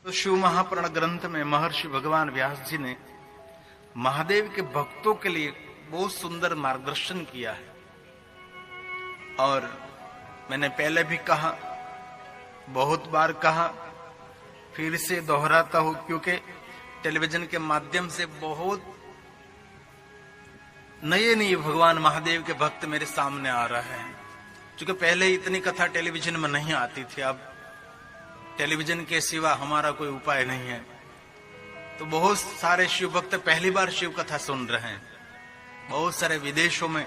तो शिव महापुराण ग्रंथ में महर्षि भगवान व्यास जी ने महादेव के भक्तों के लिए बहुत सुंदर मार्गदर्शन किया है। और मैंने पहले भी कहा, बहुत बार कहा, फिर से दोहराता हूं, क्योंकि टेलीविजन के माध्यम से बहुत नए भगवान महादेव के भक्त मेरे सामने आ रहे हैं। क्योंकि पहले इतनी कथा टेलीविजन में नहीं आती थी, अब टेलीविजन के सिवा हमारा कोई उपाय नहीं है। तो बहुत सारे शिव भक्त पहली बार शिव कथा सुन रहे हैं। बहुत सारे विदेशों में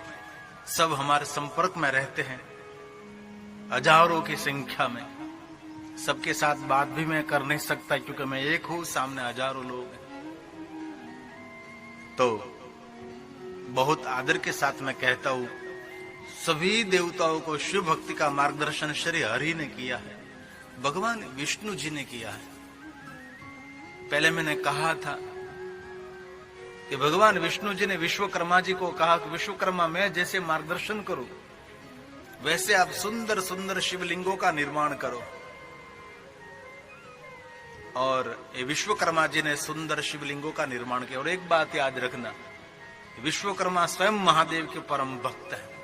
सब हमारे संपर्क में रहते हैं, हजारों की संख्या में। सबके साथ बात भी मैं कर नहीं सकता क्योंकि मैं एक हूं, सामने हजारों लोग हैं। तो बहुत आदर के साथ मैं कहता हूं, सभी देवताओं को शिव भक्ति का मार्गदर्शन श्री हरि ने किया है, भगवान विष्णु जी ने किया है। पहले मैंने कहा था कि भगवान विष्णु जी ने विश्वकर्मा जी को कहा कि विश्वकर्मा, मैं जैसे मार्गदर्शन करूं वैसे आप सुंदर सुंदर शिवलिंगों का निर्माण करो। और ये विश्वकर्मा जी ने सुंदर शिवलिंगों का निर्माण किया। और एक बात याद रखना, विश्वकर्मा स्वयं महादेव के परम भक्त है।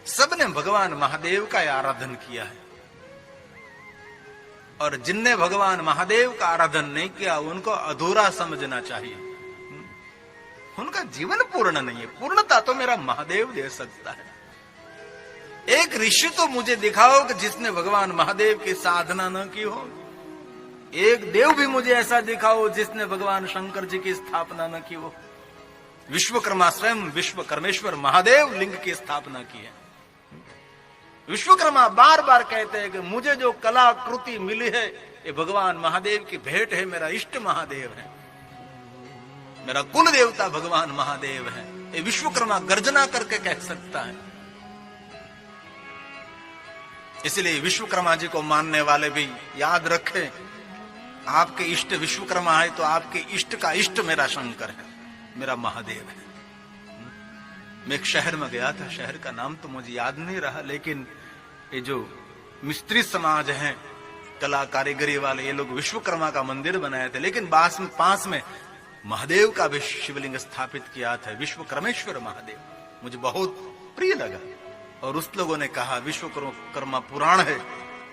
सबने भगवान महादेव का आराधन किया है, और जिनने भगवान महादेव का आराधन नहीं किया उनको अधूरा समझना चाहिए। उनका जीवन पूर्ण नहीं है। पूर्णता तो मेरा महादेव दे सकता है। एक ऋषि तो मुझे दिखाओ कि जिसने भगवान महादेव की साधना न की हो। एक देव भी मुझे ऐसा दिखाओ जिसने भगवान शंकर जी की स्थापना न की हो। विश्वकर्मा स्वयं विश्वकर्मेश्वर महादेव लिंग की स्थापना की है। विश्वकर्मा बार बार कहते हैं कि मुझे जो कलाकृति मिली है ये भगवान महादेव की भेंट है। मेरा इष्ट महादेव है, मेरा कुल देवता भगवान महादेव है। ये विश्वकर्मा गर्जना करके कह सकता है। इसलिए विश्वकर्मा जी को मानने वाले भी याद रखें, आपके इष्ट विश्वकर्मा है तो आपके इष्ट का इष्ट मेरा शंकर है, मेरा महादेव है। मैं एक शहर में गया था, शहर का नाम तो मुझे याद नहीं रहा, लेकिन ये जो मिस्त्री समाज है, कला कारीगरी वाले, ये लोग विश्वकर्मा का मंदिर बनाए थे, लेकिन पास में महादेव का भी शिवलिंग स्थापित किया था, विश्वकर्मेश्वर महादेव। मुझे बहुत प्रिय लगा। और उस लोगों ने कहा विश्वकर्मा पुराण है,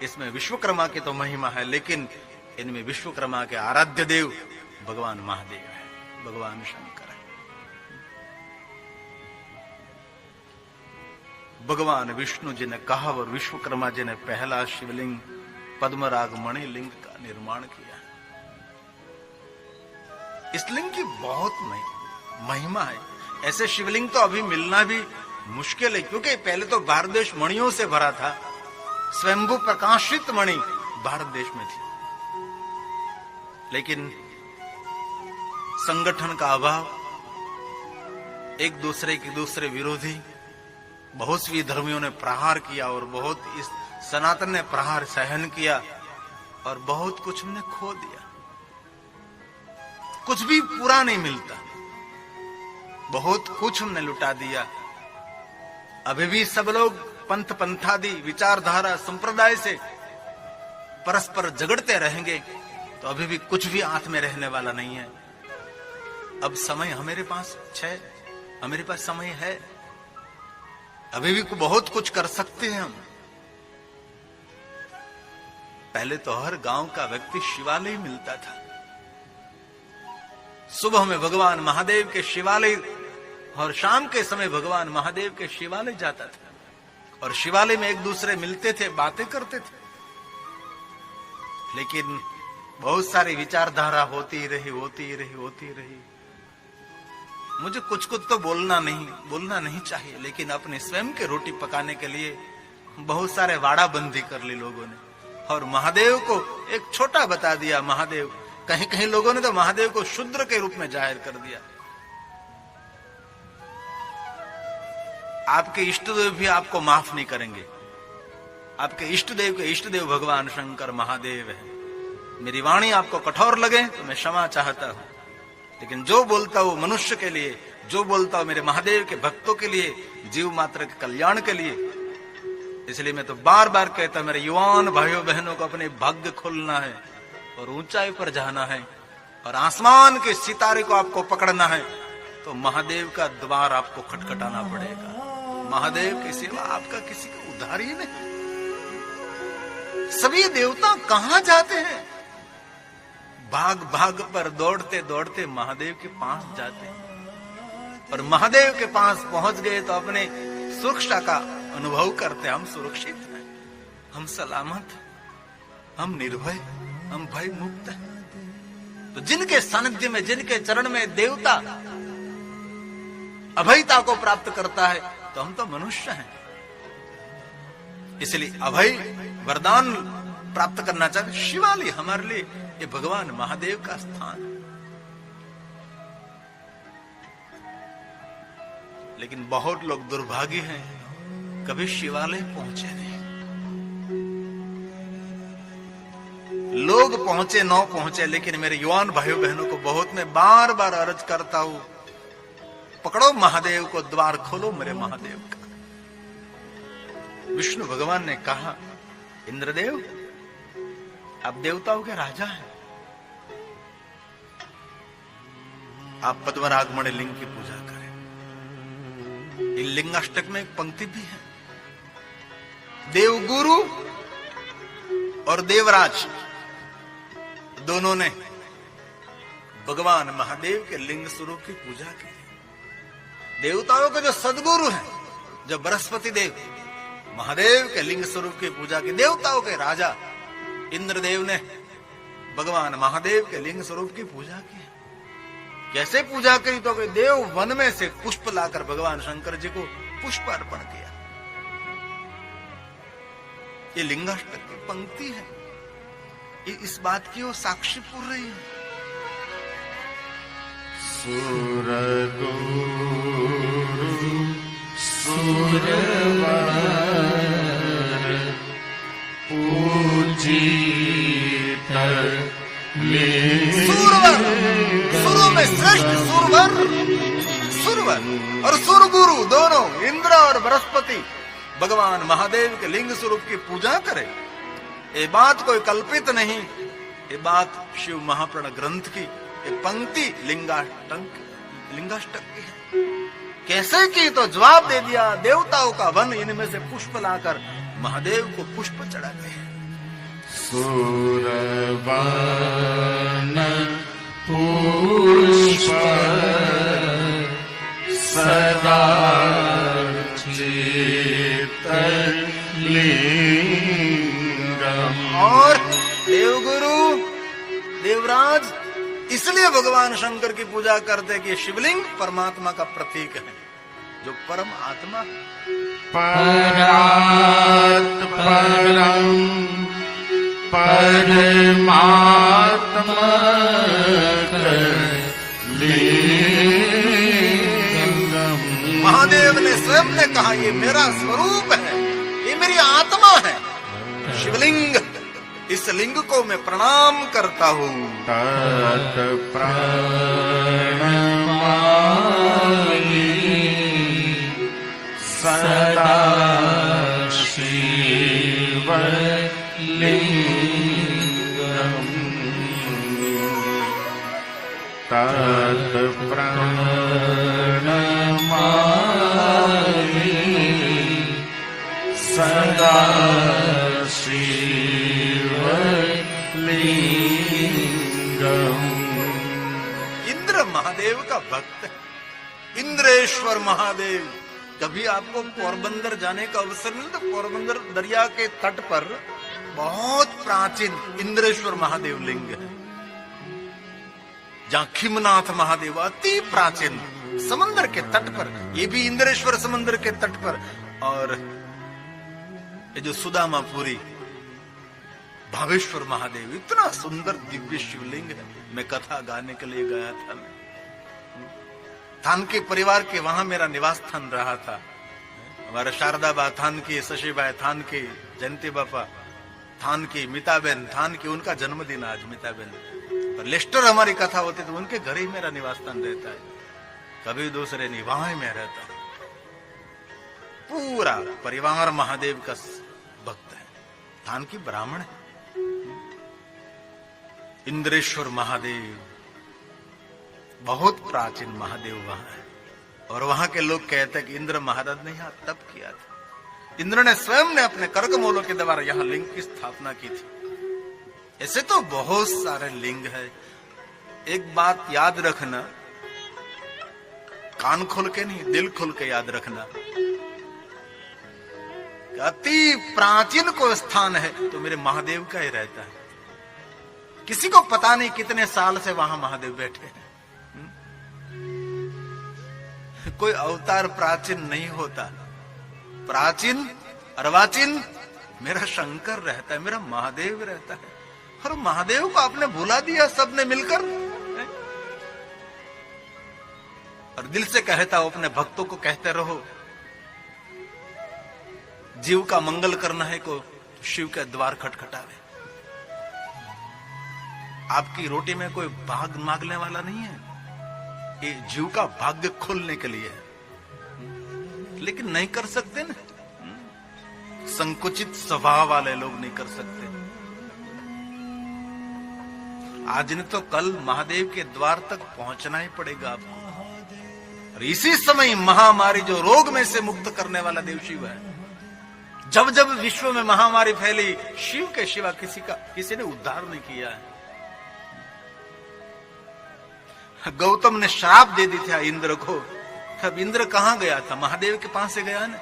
इसमें विश्वकर्मा की तो महिमा है, लेकिन इनमें विश्वकर्मा के आराध्य देव भगवान महादेव है, भगवान शंकर है। भगवान विष्णु जी ने कहा और विश्वकर्मा जी ने पहला शिवलिंग पद्मराग मणि लिंग का निर्माण किया। इस लिंग की बहुत महिमा है। ऐसे शिवलिंग तो अभी मिलना भी मुश्किल है, क्योंकि पहले तो भारत देश मणियों से भरा था। स्वयंभू प्रकाशित मणि भारत देश में थी, लेकिन संगठन का अभाव, एक दूसरे के दूसरे विरोधी, बहुत सी धर्मियों ने प्रहार किया और बहुत इस सनातन ने प्रहार सहन किया और बहुत कुछ हमने खो दिया। कुछ भी पूरा नहीं मिलता, बहुत कुछ हमने लुटा दिया। अभी भी सब लोग पंथ पंथादि विचारधारा संप्रदाय से परस्पर झगड़ते रहेंगे तो अभी भी कुछ भी हाथ में रहने वाला नहीं है। अब समय हमारे पास है, हमारे पास समय है, अभी भी बहुत कुछ कर सकते हैं हम। पहले तो हर गांव का व्यक्ति शिवालय मिलता था। सुबह में भगवान महादेव के शिवालय और शाम के समय भगवान महादेव के शिवालय जाता था, और शिवालय में एक दूसरे मिलते थे, बातें करते थे। लेकिन बहुत सारी विचारधारा होती रही। मुझे कुछ तो बोलना नहीं चाहिए, लेकिन अपने स्वयं के रोटी पकाने के लिए बहुत सारे वाड़ाबंदी कर ली लोगों ने, और महादेव को एक छोटा बता दिया। महादेव, कहीं लोगों ने तो महादेव को शूद्र के रूप में जाहिर कर दिया। आपके इष्टदेव भी आपको माफ नहीं करेंगे। आपके इष्टदेव के इष्टदेव भगवान शंकर महादेव है। मेरी वाणी आपको कठोर लगे तो मैं क्षमा चाहता हूं, लेकिन जो बोलता हूं मनुष्य के लिए, जो बोलता हूं मेरे महादेव के भक्तों के लिए, जीव मात्र के कल्याण के लिए, इसलिए मैं तो बार बार कहता, मेरे युवान भाइयों बहनों को अपने भाग्य खोलना है और ऊंचाई पर जाना है और आसमान के सितारे को आपको पकड़ना है, तो महादेव का द्वार आपको खटखटाना पड़ेगा। महादेव की सेवा आपका किसी का उधार ही नहीं। सभी देवता कहां जाते हैं? भाग भाग पर दौड़ते दौड़ते महादेव के पास जाते हैं, और महादेव के पास पहुंच गए तो अपने सुरक्षा का अनुभव करते, हम सुरक्षित हैं, हम सलामत, हम निर्भय, हम भय मुक्त हैं। तो जिनके सानिध्य में, जिनके चरण में देवता अभयता को प्राप्त करता है, तो हम तो मनुष्य हैं। इसलिए अभय वरदान प्राप्त करना चाहते, शिवालय हमारे लिए ये भगवान महादेव का स्थान है। लेकिन बहुत लोग दुर्भागी हैं, कभी शिवालय पहुंचे नहीं। लोग पहुंचे न पहुंचे, लेकिन मेरे युवान भाइयों बहनों को बहुत मैं बार बार अर्ज करता हूं, पकड़ो महादेव को, द्वार खोलो मेरे महादेव का। विष्णु भगवान ने कहा, इंद्रदेव आप देवताओं के राजा हैं, आप पद्मरागमणि लिंग की पूजा करें। इन लिंगाष्टक में एक पंक्ति भी है, देवगुरु और देवराज दोनों ने भगवान महादेव के लिंग स्वरूप की पूजा की। देवताओं के जो सदगुरु हैं, जो बृहस्पति देव, महादेव के लिंग स्वरूप की पूजा की। देवताओं के राजा इंद्रदेव ने भगवान महादेव के लिंग स्वरूप की पूजा की। कैसे पूजा करी? तो देव वन में से पुष्प लाकर भगवान शंकर जी को पुष्प अर्पण किया। ये लिंगाष्टक की पंक्ति है, ये इस बात की वो साक्षी पूर रही है। सुरगुरु सुरवर पूजित सूरवर, सुरों में श्रेष्ठ सूरवर, सुरवर और सुरगुरु दोनों इंद्र और बृहस्पति भगवान महादेव के लिंग स्वरूप की पूजा करे। ये बात कोई कल्पित नहीं, ये बात शिव महाप्राण ग्रंथ की ये पंक्ति लिंगाष्टक की है। कैसे की? तो जवाब दे दिया, देवताओं का वन, इनमें से पुष्प लाकर महादेव को पुष्प चढ़ाते हैं। सुरवन पुष्प सदा और देवगुरु देवराज इसलिए भगवान शंकर की पूजा करते कि शिवलिंग परमात्मा का प्रतीक है, जो परम आत्मा परात् परम परमात्मा महादेव ने स्वयं ने कहा, ये मेरा स्वरूप है, ये मेरी आत्मा है शिवलिंग। इस लिंग को मैं प्रणाम करता हूँ। तत् प्रणमामि सदा शिव लिंगम। तत् प्रणमामि सदा इंद्र महादेव का भक्त है, इंद्रेश्वर महादेव। कभी आपको पोरबंदर जाने का अवसर मिले तो पोरबंदर दरिया के तट पर बहुत प्राचीन इंद्रेश्वर महादेव लिंग है, जहां खिमनाथ महादेव अति प्राचीन समंदर के तट पर, ये भी इंद्रेश्वर समंदर के तट पर। और ये जो सुदामापुरी भावेश्वर महादेव, इतना सुंदर दिव्य शिवलिंग है। मैं कथा गाने के लिए गया था, मैं थान के परिवार के वहां मेरा निवास स्थान रहा था। हमारे शारदाबा थान की, शशिबाई थान की, जयंती बापा थान की, मीताबेन थान की, उनका जन्मदिन आज मीताबेन। और लेस्टर हमारी कथा होती तो उनके घर ही मेरा निवास स्थान रहता है, कभी दूसरे नहीं, वहां ही मैं रहता। पूरा परिवार महादेव का भक्त है, थान की ब्राह्मण है। इंद्रेश्वर महादेव, बहुत प्राचीन महादेव वहां है, और वहां के लोग कहते हैं कि इंद्र महाराज ने यहां तप किया था। इंद्र ने स्वयं ने अपने करकमलों के द्वारा यहां लिंग की स्थापना की थी। ऐसे तो बहुत सारे लिंग है। एक बात याद रखना, कान खोल के नहीं, दिल खोल के याद रखना, अति प्राचीन कोई स्थान है तो मेरे महादेव का ही रहता है। किसी को पता नहीं कितने साल से वहां महादेव बैठे हैं। कोई अवतार प्राचीन नहीं होता, प्राचीन अर्वाचीन मेरा शंकर रहता है, मेरा महादेव रहता है। और महादेव को आपने भुला दिया सबने मिलकर। और दिल से कहता हूं, अपने भक्तों को कहते रहो, जीव का मंगल करना है को तो शिव का द्वार खटखटावे। आपकी रोटी में कोई भाग मांगने वाला नहीं है, ये जीव का भाग्य खोलने के लिए है। लेकिन नहीं कर सकते ना, संकुचित स्वभाव वाले लोग नहीं कर सकते। आज नहीं तो कल महादेव के द्वार तक पहुंचना ही पड़ेगा आपको। और इसी समय महामारी जो रोग में से मुक्त करने वाला देव शिव है। जब जब विश्व में महामारी फैली, शिव के सिवा किसी ने उद्धार नहीं किया है। गौतम ने श्राप दे दी थी इंद्र को, तब इंद्र कहां गया था? महादेव के पास से गया ना।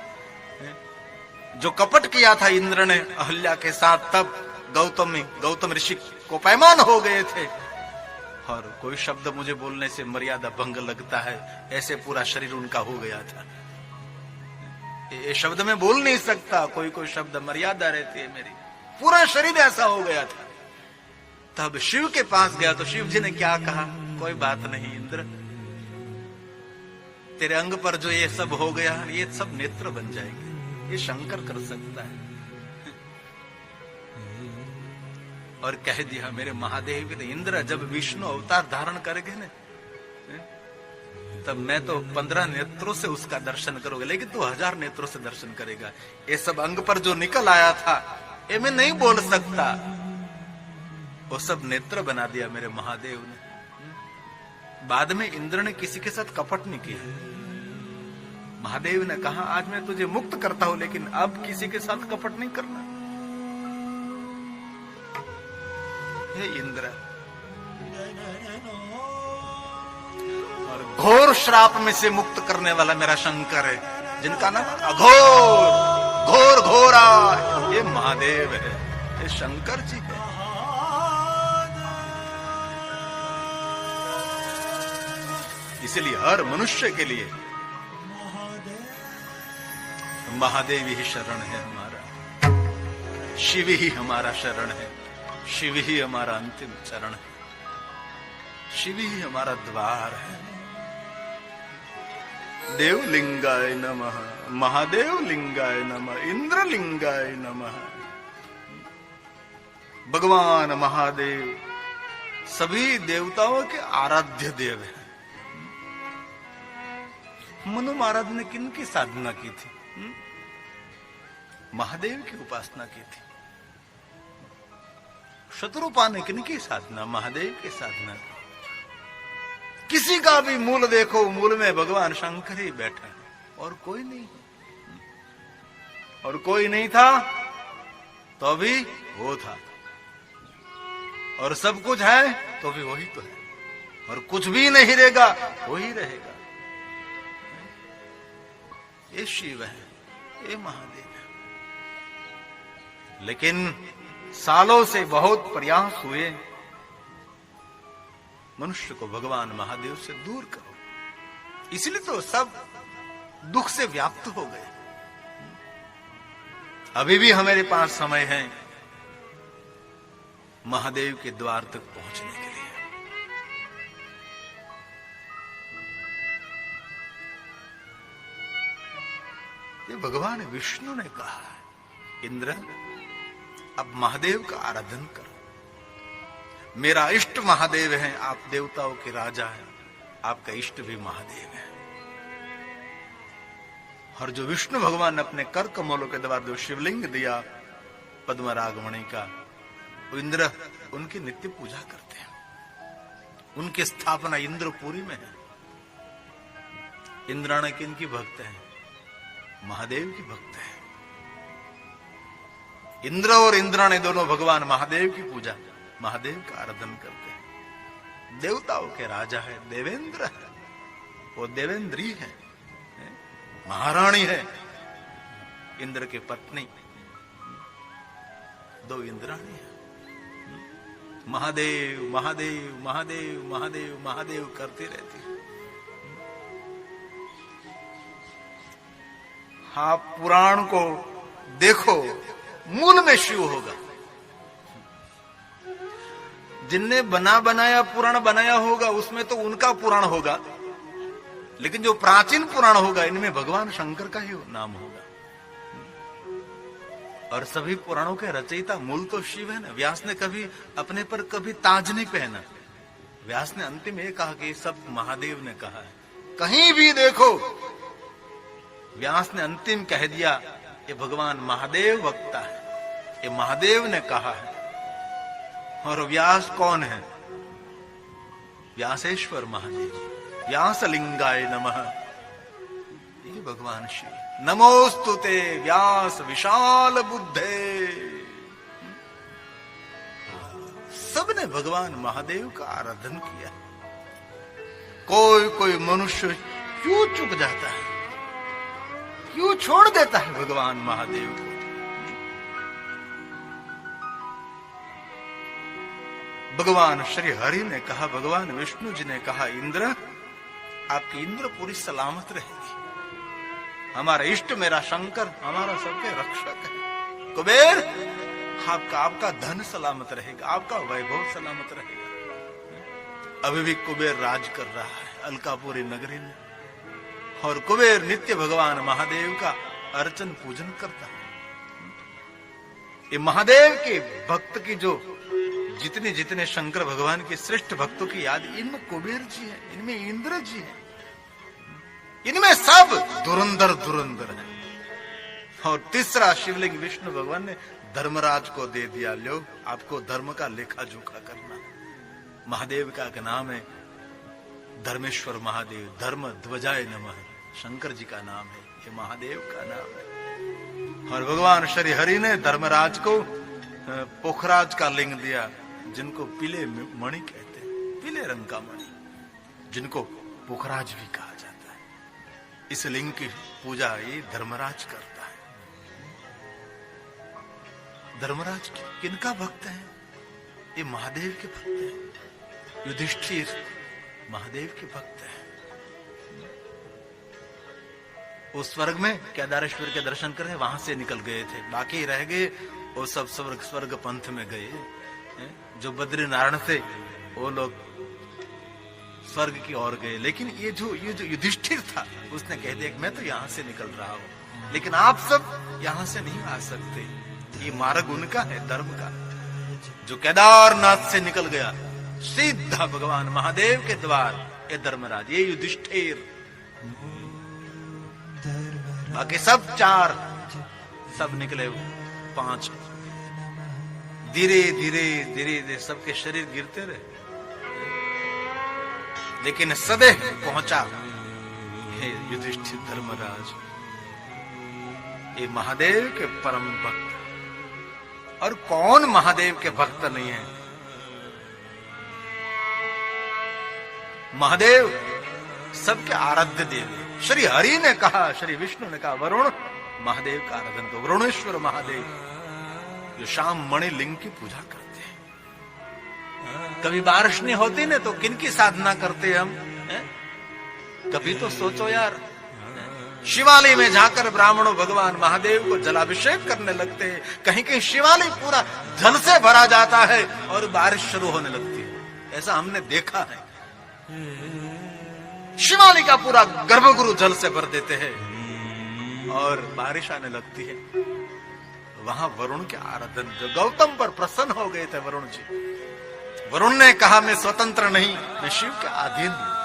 जो कपट किया था इंद्र ने अहल्या के साथ, तब गौतम ऋषि को पैमान हो गए थे। और कोई शब्द मुझे बोलने से मर्यादा भंग लगता है, ऐसे पूरा शरीर उनका हो गया था। ये शब्द मैं बोल नहीं सकता, कोई शब्द मर्यादा रहती है मेरी। पूरा शरीर ऐसा हो गया था। तब शिव के पास गया तो शिव जी ने क्या कहा? कोई बात नहीं इंद्र, तेरे अंग पर जो ये सब हो गया, ये सब नेत्र बन जाएंगे, ये शंकर कर सकता है। और कह दिया मेरे महादेव ने, इंद्र जब विष्णु अवतार धारण करेंगे ना, तब मैं तो 15 नेत्रों से उसका दर्शन करूंगा, लेकिन तू 1000 नेत्रों से दर्शन करेगा। ये सब अंग पर जो निकल आया था, ये मैं नहीं बोल सकता। वो सब नेत्र बना दिया मेरे महादेव ने। बाद में इंद्र ने किसी के साथ कपट नहीं किया। महादेव ने कहा, आज मैं तुझे मुक्त करता हूं, लेकिन अब किसी के साथ कपट नहीं करना। हे इंद्र, और घोर श्राप में से मुक्त करने वाला मेरा शंकर है, जिनका नाम अघोर घोर घोरा, ये महादेव है, ये शंकर जी है। इसलिए हर मनुष्य के लिए महादेव ही शरण है हमारा, शिव ही हमारा शरण है, शिव ही हमारा अंतिम चरण है, शिव ही हमारा द्वार है। देवलिंगाय नमः, महादेव लिंगाय नमः, इंद्र लिंगाय नमः। भगवान महादेव सभी देवताओं के आराध्य देव है। मनु महाराज ने किनकी साधना की थी? महादेव की उपासना की थी। शत्रुपा ने किनकी साधना? महादेव की साधना। किसी का भी मूल देखो, मूल में भगवान शंकर ही बैठा है, और कोई नहीं। और कोई नहीं था तो भी वो था, और सब कुछ है तो भी वही तो है, और कुछ भी नहीं रहेगा वही रहेगा। ये शिव है, ये महादेव है। लेकिन सालों से बहुत प्रयास हुए, मनुष्य को भगवान महादेव से दूर करो। इसलिए तो सब दुख से व्याप्त हो गए। अभी भी हमारे पास समय है महादेव के द्वार तक पहुंचने के लिए। ये भगवान विष्णु ने कहा, इंद्र अब महादेव का आराधन करो। मेरा इष्ट महादेव है, आप देवताओं के राजा हैं, आपका इष्ट भी महादेव है। और जो विष्णु भगवान ने अपने कर कमलों के द्वारा जो शिवलिंग दिया पद्मरागमणि का, वो इंद्र उनकी नित्य पूजा करते हैं। उनकी स्थापना इंद्रपुरी में है। इंद्राणी किनकी भक्त है? महादेव की भक्त है। इंद्र और इंद्राणी दोनों भगवान महादेव की पूजा, महादेव का आराधन करते हैं। देवताओं के राजा है, देवेंद्र है, वो देवेंद्री है, महारानी है। इंद्र की पत्नी, दो इंद्राणी है। महादेव महादेव महादेव महादेव महादेव करती रहती है। हाँ, पुराण को देखो, मूल में शिव होगा। जिनने बना बनाया पुराण बनाया होगा उसमें तो उनका पुराण होगा, लेकिन जो प्राचीन पुराण होगा इनमें भगवान शंकर का ही नाम होगा। और सभी पुराणों के रचयिता मूल तो शिव है ना। व्यास ने कभी अपने पर कभी ताज नहीं पहना। व्यास ने अंतिम ये कहा कि सब महादेव ने कहा है। कहीं भी देखो व्यास ने अंतिम कह दिया ये भगवान महादेव वक्ता है, ये महादेव ने कहा है। और व्यास कौन है? व्यासेश्वर महादेव, व्यासलिंगाय नमः, ये भगवान शिव। नमोस्तुते व्यास विशाल बुद्धे। सबने भगवान महादेव का आराधन किया। कोई कोई मनुष्य क्यों चुक जाता है, क्यों छोड़ देता है भगवान महादेव को? भगवान श्री हरि ने कहा, भगवान विष्णु जी ने कहा, इंद्र आपकी इंद्रपुरी सलामत रहेगी। हमारा इष्ट मेरा शंकर हमारा सबके रक्षक है। कुबेर आपका धन सलामत रहेगा, आपका वैभव सलामत रहेगा। अभी भी कुबेर राज कर रहा है अलकापुरी नगरी में, और कुबेर नित्य भगवान महादेव का अर्चन पूजन करता है। ये महादेव के भक्त की जो जितने जितने शंकर भगवान के श्रेष्ठ भक्तों की याद, इनमें कुबेर जी है, इनमें इंद्र जी है, इनमें सब धुरंधर धुरंधर है। और तीसरा शिवलिंग विष्णु भगवान ने धर्मराज को दे दिया, लो आपको धर्म का लेखा जोखा करना। महादेव का नाम है धर्मेश्वर महादेव, धर्म ध्वजाय नमः, शंकर जी का नाम है, ये महादेव का नाम है। और भगवान श्री हरि ने धर्मराज को पोखराज का लिंग दिया, जिनको पीले मणि कहते हैं, पीले रंग का मणि, जिनको पोखराज भी कहा जाता है। इस लिंग की पूजा ये धर्मराज करता है। धर्मराज किनका भक्त है? ये महादेव के भक्त हैं। युधिष्ठिर महादेव के भक्त हैं। वो स्वर्ग में केदारेश्वर के दर्शन करे, वहां से निकल गए थे, बाकी रह गए वो सब स्वर्ग पंथ में गए। जो बद्रीनारायण थे वो लोग स्वर्ग की ओर गए। लेकिन ये जो युधिष्ठिर था उसने कह दिया कि मैं तो यहां से निकल रहा हूं, लेकिन आप सब यहां से नहीं आ सकते। ये मार्ग उनका है, धर्म का। जो केदारनाथ से निकल गया सीधा भगवान महादेव के द्वार, ये धर्मराज, ये युधिष्ठिर। बाकी सब चार सब निकले, पांच। धीरे धीरे धीरे धीरे सबके शरीर गिरते रहे, लेकिन सदैव पहुंचा हे युधिष्ठिर धर्मराज, ये महादेव के परम भक्त। और कौन महादेव के भक्त नहीं है? महादेव सबके आराध्य देव है। श्री हरि ने कहा, श्री विष्णु ने कहा, वरुण महादेव का आराधन करो। वरुणेश्वर महादेव जो शाम मणि लिंग की पूजा करते हैं। कभी बारिश नहीं होती ना तो किनकी साधना करते हम? कभी तो सोचो यार, शिवालय में जाकर ब्राह्मणों भगवान महादेव को जलाभिषेक करने लगते हैं। कहीं कहीं शिवालय पूरा जल से भरा जाता है और बारिश शुरू होने लगती है। ऐसा हमने देखा है। शिवालय का पूरा गर्भगृह जल से भर देते हैं और बारिश आने लगती है। वहां वरुण के आराधन, जो गौतम पर प्रसन्न हो गए थे वरुण जी। वरुण ने कहा मैं स्वतंत्र नहीं, मैं शिव के अधीन हूं।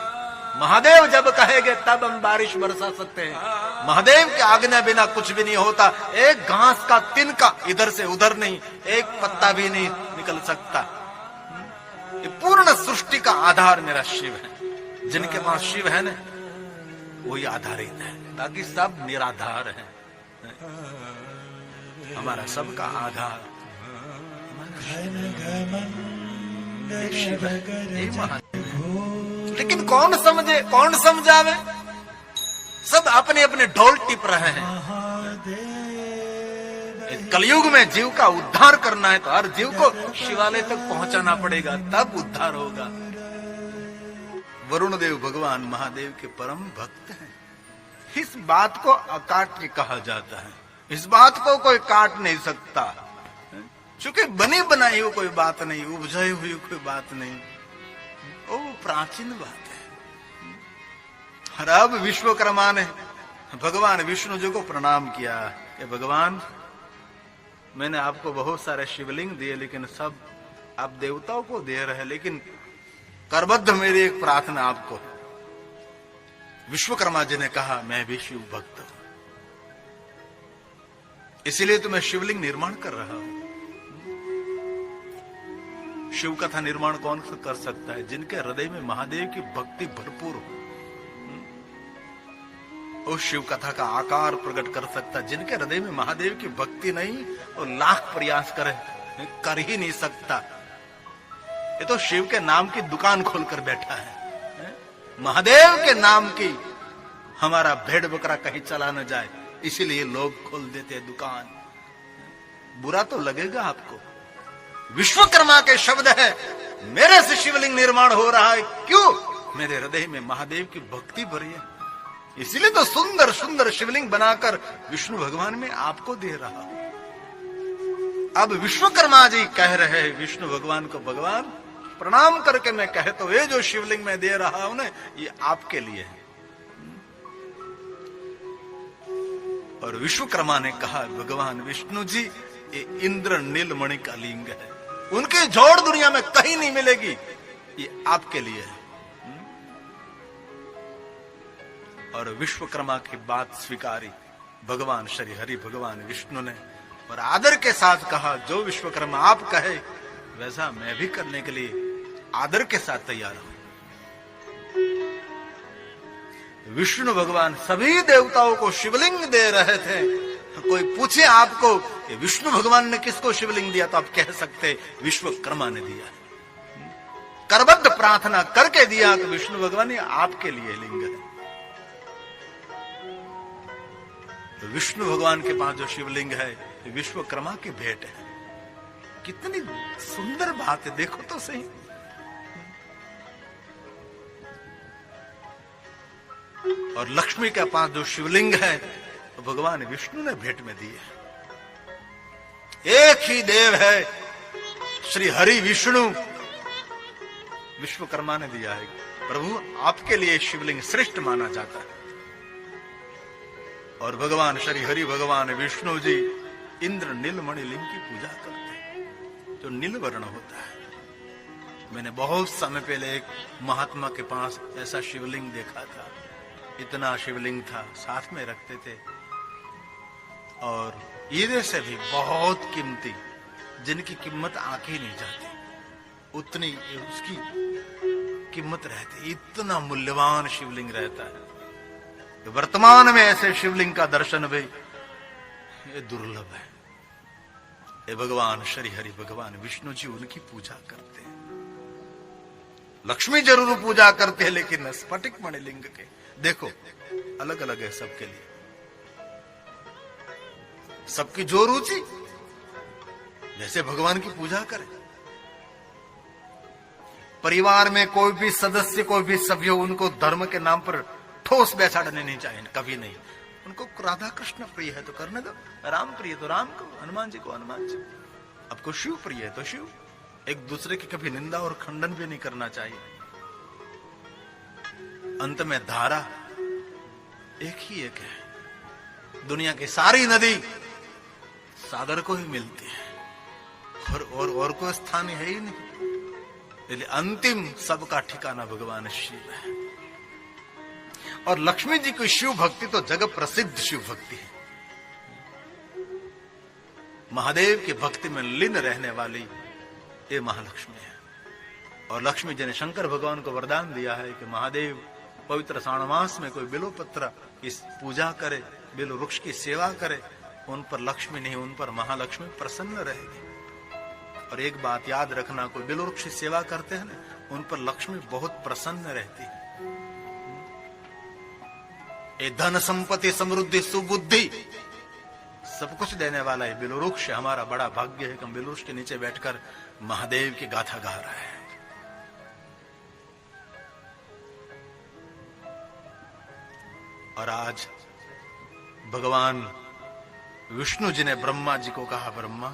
महादेव जब कहेंगे तब हम बारिश बरसा सकते हैं। महादेव की आज्ञा बिना कुछ भी नहीं होता। एक घास का तिनका इधर से उधर नहीं, एक पत्ता भी नहीं निकल सकता। ये पूर्ण सृष्टि का आधार मेरा शिव है। जिनके पास शिव है ना, वही आधारित है, बाकी सब निराधार है। हमारा सबका आधार शिव है, यही महादेव है। लेकिन कौन समझे, कौन समझावे? सब अपने अपने ढोल टिप रहे हैं। कलयुग में जीव का उद्धार करना है तो हर जीव को शिवालय तक पहुंचाना पड़ेगा, तब उद्धार होगा। वरुण देव भगवान महादेव के परम भक्त हैं। इस बात को अकाट्य कहा जाता है। इस बात को कोई काट नहीं सकता, क्योंकि बनी बनाई हुई कोई बात नहीं, उपजाई हुई कोई बात नहीं, वो प्राचीन बात है। और अब विश्वकर्मा ने भगवान विष्णु जी को प्रणाम किया कि भगवान, मैंने आपको बहुत सारे शिवलिंग दिए, लेकिन सब आप देवताओं को दे रहे हैं, लेकिन करबद्ध मेरी एक प्रार्थना आपको। विश्वकर्मा जी ने कहा, मैं भी शिव भक्त हूं, इसीलिए तो मैं शिवलिंग निर्माण कर रहा हूं। शिव कथा निर्माण कौन कर सकता है? जिनके हृदय में महादेव की भक्ति भरपूर हो, उस शिव कथा का आकार प्रकट कर सकता है। जिनके हृदय में महादेव की भक्ति नहीं, वो लाख प्रयास करे, कर ही नहीं सकता। ये तो शिव के नाम की दुकान खोलकर बैठा है। महादेव के नाम की हमारा भेड़ बकरा कहीं चला न जाए, इसीलिए लोग खोल देते हैं दुकान। बुरा तो लगेगा आपको। विश्वकर्मा के शब्द है, मेरे से शिवलिंग निर्माण हो रहा है, क्यों? मेरे हृदय में महादेव की भक्ति भरी है, इसीलिए तो सुंदर सुंदर शिवलिंग बनाकर विष्णु भगवान में आपको दे रहा हूं। अब विश्वकर्मा जी कह रहे हैं विष्णु भगवान को, भगवान प्रणाम करके मैं कहे तो ये जो शिवलिंग मैं दे रहा हूं ना, ये आपके लिए है। और विश्वकर्मा ने कहा, भगवान विष्णु जी, ये इंद्र नीलमणि का लिंग है, उनकी जोड़ दुनिया में कहीं नहीं मिलेगी, ये आपके लिए है। और विश्वकर्मा की बात स्वीकारी भगवान श्री हरि भगवान विष्णु ने, और आदर के साथ कहा, जो विश्वकर्मा आप कहे वैसा मैं भी करने के लिए आदर के साथ तैयार हूं। विष्णु भगवान सभी देवताओं को शिवलिंग दे रहे थे। कोई पूछे आपको कि विष्णु भगवान ने किसको शिवलिंग दिया, तो आप कह सकते विश्वकर्मा ने दिया। करबद्ध प्रार्थना करके दिया कि विष्णु भगवान ये आपके लिए लिंग है। तो विष्णु भगवान के पास जो शिवलिंग है, विश्वकर्मा की भेंट है। कितनी सुंदर बात है, देखो तो सही। और लक्ष्मी के पास जो शिवलिंग है, तो भगवान विष्णु ने भेंट में दी है। एक ही देव है, श्री हरि विष्णु, विश्वकर्मा ने दिया है। प्रभु आपके लिए शिवलिंग श्रेष्ठ माना जाता है। और भगवान श्री हरि भगवान विष्णु जी इंद्र नीलमणि लिंग की पूजा करते हैं, जो नील वर्ण होता है। मैंने बहुत समय पहले एक महात्मा के पास ऐसा शिवलिंग देखा था। इतना शिवलिंग था, साथ में रखते थे, और हीरे से भी बहुत कीमती, जिनकी कीमत आंकी नहीं जाती, उतनी उसकी कीमत रहती। इतना मूल्यवान शिवलिंग रहता है। तो वर्तमान में ऐसे शिवलिंग का दर्शन भी ये दुर्लभ है। ये भगवान श्री हरि भगवान विष्णु जी उनकी पूजा करते हैं। लक्ष्मी जरूर पूजा करते हैं, लेकिन स्फटिक मणिलिंग के देखो अलग अलग है सबके लिए, सबकी जो रुचि, जैसे भगवान की पूजा करें। परिवार में कोई भी सदस्य, कोई भी सभ्य, उनको धर्म के नाम पर ठोस बैसाड़ने नहीं चाहिए, कभी नहीं। उनको राधा कृष्ण प्रिय है तो करने दो, राम प्रिय तो राम को, हनुमान जी को हनुमान जी, आपको शिव प्रिय है तो शिव। एक दूसरे की कभी निंदा और खंडन भी नहीं करना चाहिए। अंत में धारा एक ही एक है। दुनिया की सारी नदी सागर को ही मिलती है, और कोई स्थान है ही नहीं। इसलिए अंतिम सबका ठिकाना भगवान शिव है। और लक्ष्मी जी की शिव भक्ति तो जगत प्रसिद्ध शिव भक्ति है। महादेव की भक्ति में लीन रहने वाली ये महालक्ष्मी है। और लक्ष्मी जी ने शंकर भगवान को वरदान दिया है कि महादेव पवित्र श्रावण मास में कोई बिल्वपत्र की पूजा करे, बिल्व वृक्ष की सेवा करे, उन पर लक्ष्मी नहीं, उन पर महालक्ष्मी प्रसन्न रहेगी। और एक बात याद रखना, कोई बिल्व वृक्ष की सेवा करते हैं ना, उन पर लक्ष्मी बहुत प्रसन्न रहती है। ये धन संपत्ति समृद्धि सुबुद्धि सब कुछ देने वाला है बिल्व वृक्ष। हमारा बड़ा भाग्य है कि हम बिल्व वृक्ष के नीचे बैठकर महादेव की गाथा गा रहे हैं। और आज भगवान विष्णु जी ने ब्रह्मा जी को कहा, ब्रह्मा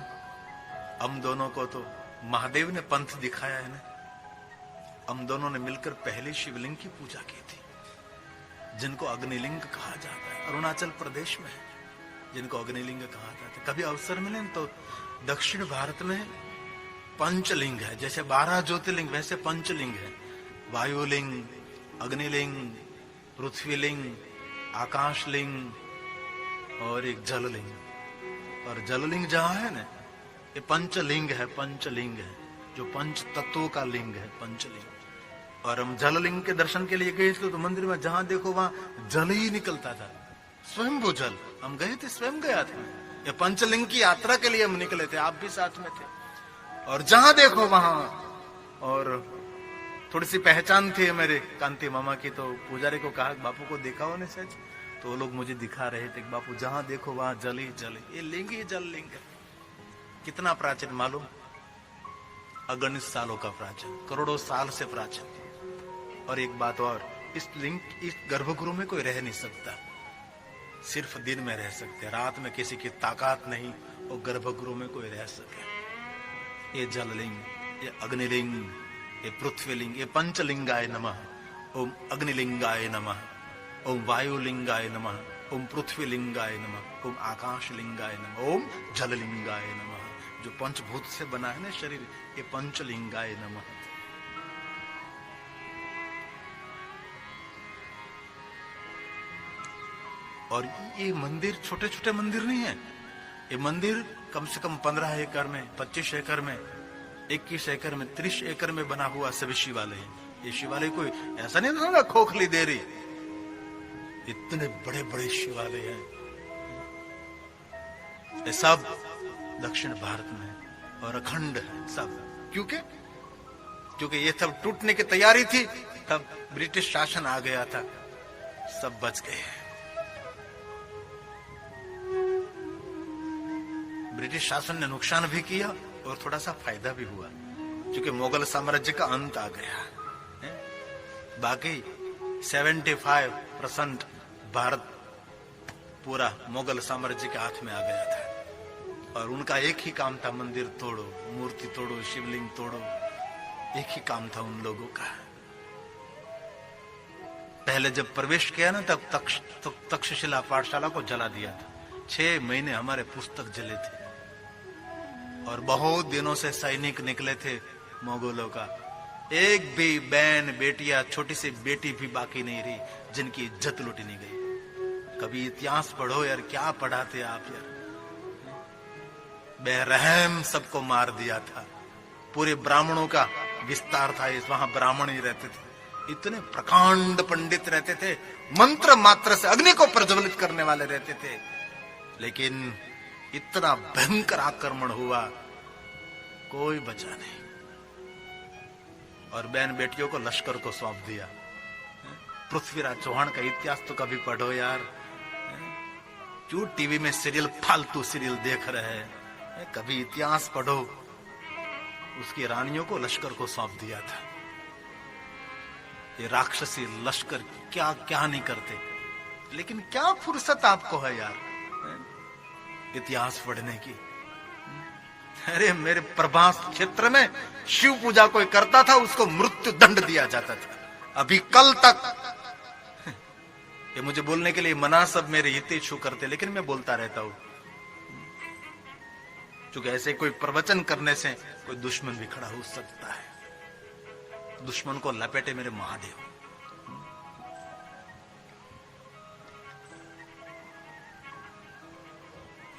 हम दोनों को तो महादेव ने पंथ दिखाया है ना, हम दोनों ने मिलकर पहले शिवलिंग की पूजा की थी, जिनको अग्निलिंग कहा जाता है। अरुणाचल प्रदेश में है जिनको अग्निलिंग कहा जाता है। कभी अवसर मिले तो दक्षिण भारत में पंचलिंग है, जैसे 12 ज्योतिर्लिंग वैसे पंचलिंग है। वायुलिंग, अग्निलिंग, पृथ्वीलिंग, आकाशलिंग और एक जललिंग। और जललिंग जहां है ना, ये पंचलिंग है, पंचलिंग है, जो पंच तत्वों का लिंग है, पंचलिंग। और हम जललिंग के दर्शन के लिए गए थे तो मंदिर में जहां देखो वहां जल ही निकलता था, स्वयंभू जल। हम गए थे, स्वयं गया था। ये पंचलिंग की यात्रा के लिए हम निकले थे, आप भी साथ में थे। और जहां देखो वहां, और थोड़ी सी पहचान थी मेरे कांति मामा की, तो पुजारी को कहा बापू को दिखाओ ने सच, तो वो लोग मुझे दिखा रहे थे। बापू जहां देखो वहां जल ही जल, ये लिंग ही जल लिंग है। कितना प्राचीन मालूम, अगणित सालों का प्राचीन, करोड़ों साल से प्राचीन। और एक बात और, इस लिंग, इस गर्भगृह में कोई रह नहीं सकता, सिर्फ दिन में रह सकते, रात में किसी की ताकत नहीं और गर्भगृह में कोई रह सके। ये जललिंग, ये अग्निलिंग, ये पृथ्वीलिंग, ये पंचलिंगाय नमः। ओम अग्निलिंगाय नमः, ओम वायुलिंगाय नमः, ओम पृथ्वीलिंगाय नमः, ओम आकाशलिंगाय नमः, ओम जललिंगाय नमः। जो पंचभूत से बना है ना शरीर, ये पंचलिंगाय नमः। और ये मंदिर छोटे छोटे मंदिर नहीं है, ये मंदिर कम से कम 15 एकड़ में, 25 एकड़ में, 21 एकड़ में, 30 एकड़ में बना हुआ सभी शिवालय है। ये शिवालय कोई ऐसा नहीं ना खोखली दे रही, इतने बड़े बड़े शिवालय हैं। ये सब दक्षिण भारत में और अखंड है सब। क्योंकि ये सब टूटने की तैयारी थी, तब ब्रिटिश शासन आ गया था, सब बच गए। ब्रिटिश शासन ने नुकसान भी किया और थोड़ा सा फायदा भी हुआ, क्योंकि मुगल साम्राज्य का अंत आ गया। बाकी 75% भारत पूरा मुगल साम्राज्य के हाथ में आ गया था। और उनका एक ही काम था, मंदिर तोड़ो, मूर्ति तोड़ो, शिवलिंग तोड़ो, एक ही काम था उन लोगों का। पहले जब प्रवेश किया ना, तब तक्षशिला पाठशाला को जला दिया था। 6 महीने हमारे पुस्तक जले थे और बहुत दिनों से सैनिक निकले थे मोगलों का। एक भी बहन, बेटिया, छोटी सी बेटी भी बाकी नहीं रही जिनकी इज्जत लूटी नहीं गई। कभी इतिहास पढ़ो यार, क्या पढ़ाते आप यार। बेरहम सबको मार दिया था। पूरे ब्राह्मणों का विस्तार था, वहां ब्राह्मण ही रहते थे, इतने प्रकांड पंडित रहते थे, मंत्र मात्र से अग्नि को प्रज्वलित करने वाले रहते थे। लेकिन इतना भयंकर आक्रमण हुआ, कोई बचा नहीं। और बहन बेटियों को लश्कर को सौंप दिया। पृथ्वीराज चौहान का इतिहास तो कभी पढ़ो यार, क्यों टीवी में सीरियल, फालतू सीरियल देख रहे हैं। कभी इतिहास पढ़ो। उसकी रानियों को लश्कर को सौंप दिया था। ये राक्षसी लश्कर क्या क्या नहीं करते, लेकिन क्या फुर्सत आपको है यार इतिहास पढ़ने की। अरे मेरे प्रभास क्षेत्र में शिव पूजा कोई करता था, उसको मृत्यु दंड दिया जाता था। अभी कल तक ये मुझे बोलने के लिए मना सब मेरे हितेच्छु करते, लेकिन मैं बोलता रहता हूं, क्योंकि ऐसे कोई प्रवचन करने से कोई दुश्मन भी खड़ा हो सकता है। दुश्मन को लपेटे मेरे महादेव।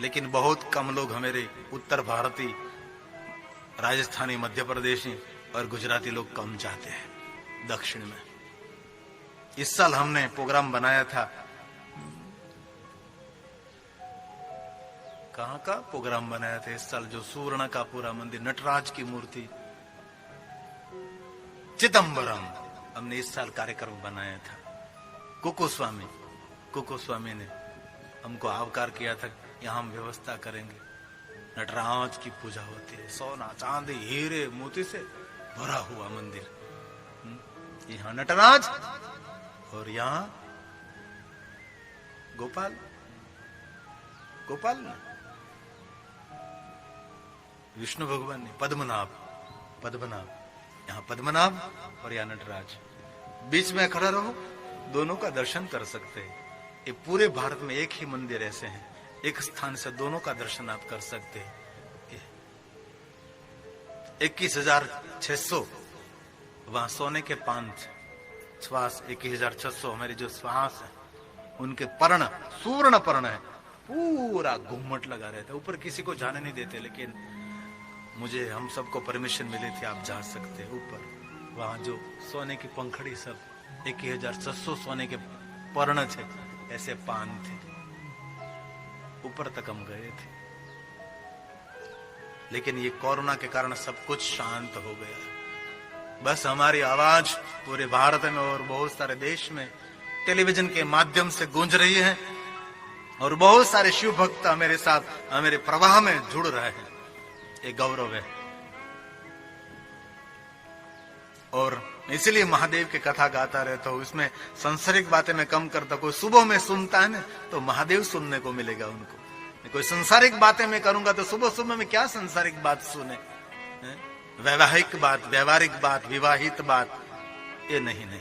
लेकिन बहुत कम लोग हमारे उत्तर भारतीय, राजस्थानी, मध्य प्रदेशी और गुजराती लोग कम जाते हैं दक्षिण में। इस साल हमने प्रोग्राम बनाया था, कहां का प्रोग्राम बनाया था इस साल, जो सुवर्ण का पूरा मंदिर, नटराज की मूर्ति चिदंबरम, हमने इस साल कार्यक्रम बनाया था। कुको स्वामी ने हमको आवकार किया था, यहां हम व्यवस्था करेंगे, नटराज की पूजा होती है, सोना चांदी हीरे मोती से भरा हुआ मंदिर, यहाँ नटराज और यहाँ गोपाल ने विष्णु भगवान ने पद्मनाभ, यहाँ पद्मनाभ और यहाँ नटराज, बीच में खड़ा रहो, दोनों का दर्शन कर सकते हैं। ये पूरे भारत में एक ही मंदिर ऐसे हैं, एक स्थान से दोनों का दर्शन आप कर सकते हैं। 21,600 वहां सोने के पांच श्वास, 21,600 हमारे जो श्वास है उनके पर्ण, सुवर्ण पर्ण है, पूरा घूमट लगा रहता है, ऊपर किसी को जाने नहीं देते, लेकिन मुझे, हम सबको परमिशन मिली थी, आप जा सकते हैं ऊपर। वहां जो सोने की पंखड़ी, सब 21,600 सोने के पर्ण थे, ऐसे पान थे, ऊपर तक हम गए थे। लेकिन ये कोरोना के कारण सब कुछ शांत हो गया। बस हमारी आवाज पूरे भारत में और बहुत सारे देश में टेलीविजन के माध्यम से गूंज रही है, और बहुत सारे शिव भक्त मेरे साथ, मेरे प्रवाह में जुड़ रहे हैं, ये गौरव है। और इसलिए महादेव की कथा गाता रहता हूं, इसमें सांसारिक बातें मैं कम करता। कोई सुबह में सुनता है ना, तो महादेव सुनने को मिलेगा उनको। कोई सांसारिक बातें मैं करूंगा तो सुबह सुबह में क्या सांसारिक बात सुने, वैवाहिक बात, व्यवहारिक बात, विवाहित बात, ये नहीं।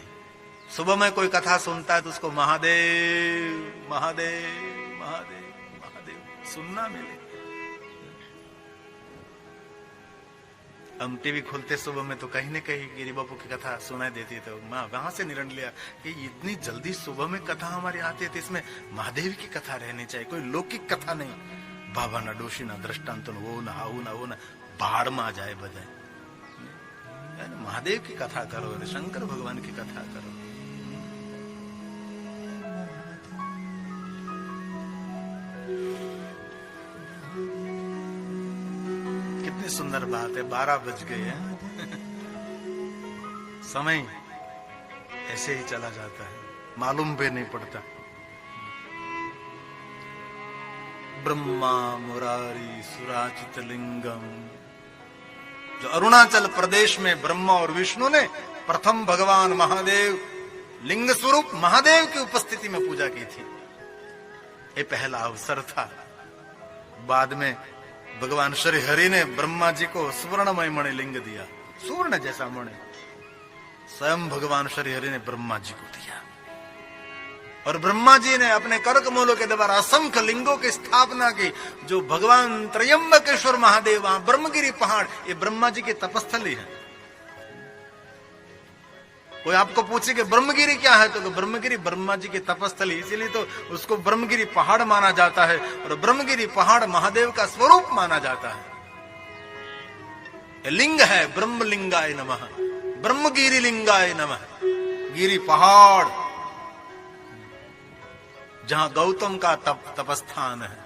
सुबह में कोई कथा सुनता है तो उसको महादेव महादेव महादेव महादेव सुनना मिले। हम टीवी खोलते सुबह में तो कहीं न कहीं गिरी बापू की कथा सुनाई देती है, तो माँ वहां से निर्णय लिया कि इतनी जल्दी सुबह में कथा हमारी आती है, तो इसमें महादेव की कथा रहनी चाहिए, कोई लौकिक कथा नहीं। बाबा ना डोशी ना दृष्टांत वो ना वो ना बाढ़ में आ जाए बजाय, महादेव की कथा करो, शंकर भगवान की कथा करो। कितनी सुंदर बात है, 12 बज गए हैं। समय ऐसे ही चला जाता है, मालूम भी नहीं पड़ता। ब्रह्मा मुरारी सुराचित लिंगम, जो अरुणाचल प्रदेश में ब्रह्मा और विष्णु ने प्रथम भगवान महादेव, लिंग स्वरूप महादेव की उपस्थिति में पूजा की थी, ये पहला अवसर था। बाद में भगवान श्री हरि ने ब्रह्मा जी को सुवर्णमय मणि लिंग दिया, सुवर्ण जैसा मणि स्वयं भगवान श्री हरि ने ब्रह्मा जी को दिया, और ब्रह्मा जी ने अपने कर कमलों के द्वारा असंख्य लिंगों की स्थापना की। जो भगवान त्रयंबकेश्वर महादेव, वहां ब्रह्मगिरी पहाड़, ये ब्रह्मा जी की तपस्थली है। कोई आपको पूछे कि ब्रह्मगिरी क्या है, तो ब्रह्मगिरी ब्रह्मा जी की तपस्थली, इसीलिए तो उसको ब्रह्मगिरी पहाड़ माना जाता है, और ब्रह्मगिरी पहाड़ महादेव का स्वरूप माना जाता है। लिंग है ब्रह्मलिंगाय नमः, ब्रह्मगिरी लिंगाय नमः। गिरी पहाड़ जहां गौतम का तपस्थान है,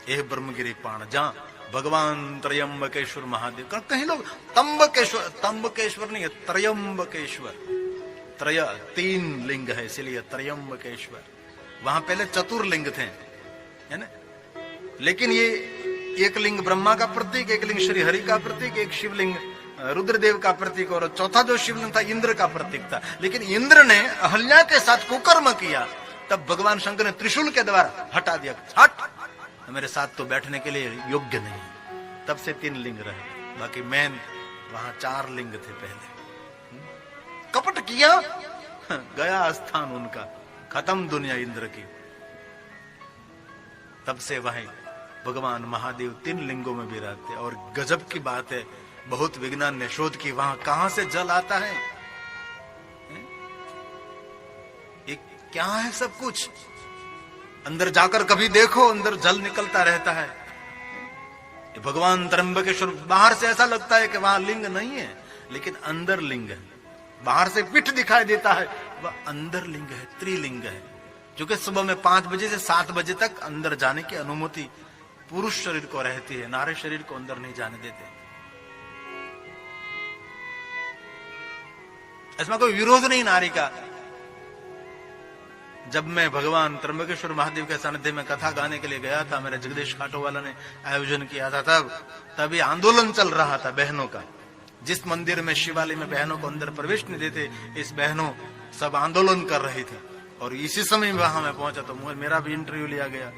यह ब्रह्मगिरी पहाड़, जहां भगवान त्रयंबकेश्वर महादेव, कहीं लोग तंबकेश्वर नहीं है, त्रयंबकेश्वर, 3 लिंग है, इसलिए त्रयंबकेश्वर। वहां पहले चतुर्लिंग थे, है ना, लेकिन ये एक लिंग ब्रह्मा का प्रतीक, एक लिंग श्री हरि का प्रतीक, एक शिवलिंग रुद्रदेव का प्रतीक, और चौथा जो शिवलिंग था इंद्र का प्रतीक था। लेकिन इंद्र ने अहल्या के साथ कुकर्म किया, तब भगवान शंकर ने त्रिशूल के द्वारा हटा दिया, हट, मेरे साथ तो बैठने के लिए योग्य नहीं। तब से 3 लिंग रहे, बाकी मेन वहां 4 लिंग थे पहले। कपट किया, गया स्थान उनका, खत्म दुनिया इंद्र की। तब से वहीं भगवान महादेव 3 लिंगों में भी रहते। और गजब की बात है, बहुत विज्ञान ने शोध की, वहां कहां से जल आता है, ये क्या है सब कुछ, अंदर जाकर कभी देखो, अंदर जल निकलता रहता है। ये भगवान त्र्यंबकेश्वर, बाहर से ऐसा लगता है कि वहां लिंग नहीं है, लेकिन अंदर लिंग है। बाहर से पिठ दिखाई देता है, वह अंदर लिंग है, त्रिलिंग है। जो कि सुबह में 5 बजे से 7 बजे तक अंदर जाने की अनुमति पुरुष शरीर को रहती है, नारी शरीर को अंदर नहीं जाने देते। इसमें कोई विरोध नहीं नारी का। जब मैं भगवान त्र्यंबकेश्वर महादेव के सानिध्य में कथा गाने के लिए गया था, मेरे जगदीश खाटो वाला ने आयोजन किया था, तभी आंदोलन चल रहा था बहनों का। जिस मंदिर में शिवालय में बहनों को अंदर प्रवेश नहीं देते, इस बहनों सब आंदोलन कर रही थी। और इसी समय वहां मैं पहुंचा तो मेरा भी इंटरव्यू लिया गया।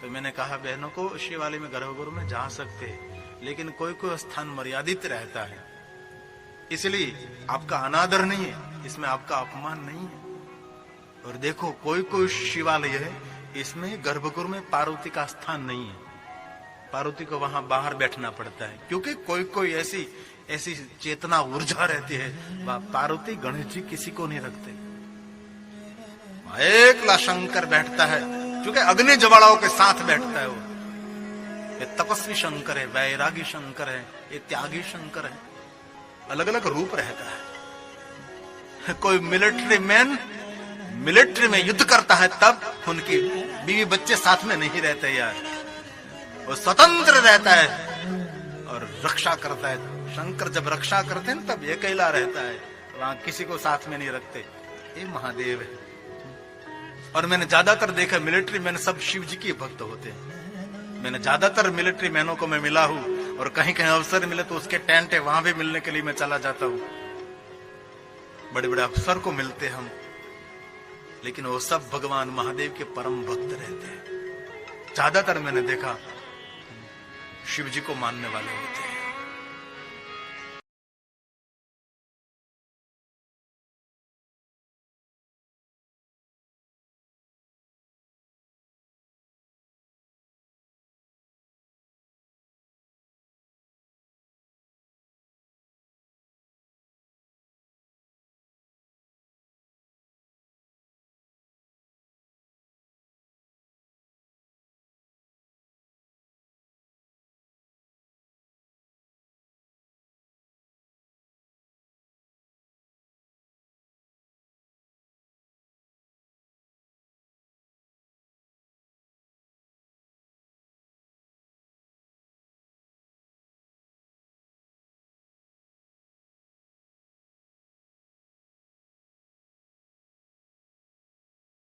तो मैंने कहा बहनों को शिवालय में गर्भगृह में जा सकते हैं, लेकिन कोई कोई स्थान मर्यादित रहता है, इसलिए आपका अनादर नहीं है, इसमें आपका अपमान नहीं है। और देखो कोई कोई शिवालय है, इसमें गर्भगृह में पार्वती का स्थान नहीं है, पार्वती को वहां बाहर बैठना पड़ता है, क्योंकि कोई कोई ऐसी चेतना ऊर्जा रहती है, पार्वती गणेश जी किसी को नहीं रखते। एकला शंकर बैठता है, क्योंकि अग्नि ज्वालाओं के साथ बैठता है। वो ये तपस्वी शंकर है, वैरागी शंकर है, ये त्यागी शंकर है। अलग अलग रूप रहता है। कोई मिलिट्री में युद्ध करता है, तब उनकी बीवी बच्चे साथ में नहीं रहते यार, वो स्वतंत्र रहता है और रक्षा करता है। शंकर जब रक्षा करते हैं तब ये अकेला रहता है, वहां किसी को साथ में नहीं रखते। ये महादेव है। और मैंने ज्यादातर देखा मिलिट्री मैन सब शिव जी के भक्त होते हैं। मैंने ज्यादातर मिलिट्री मैनों को मैं मिला हूं, और कहीं कहीं अवसर मिले तो उसके टेंट है, वहां भी मिलने के लिए मैं चला जाता हूं। बड़े बड़े अफसर को मिलते हम, लेकिन वो सब भगवान महादेव के परम भक्त रहते हैं। ज्यादातर मैंने देखा शिव जी को मानने वाले होते हैं।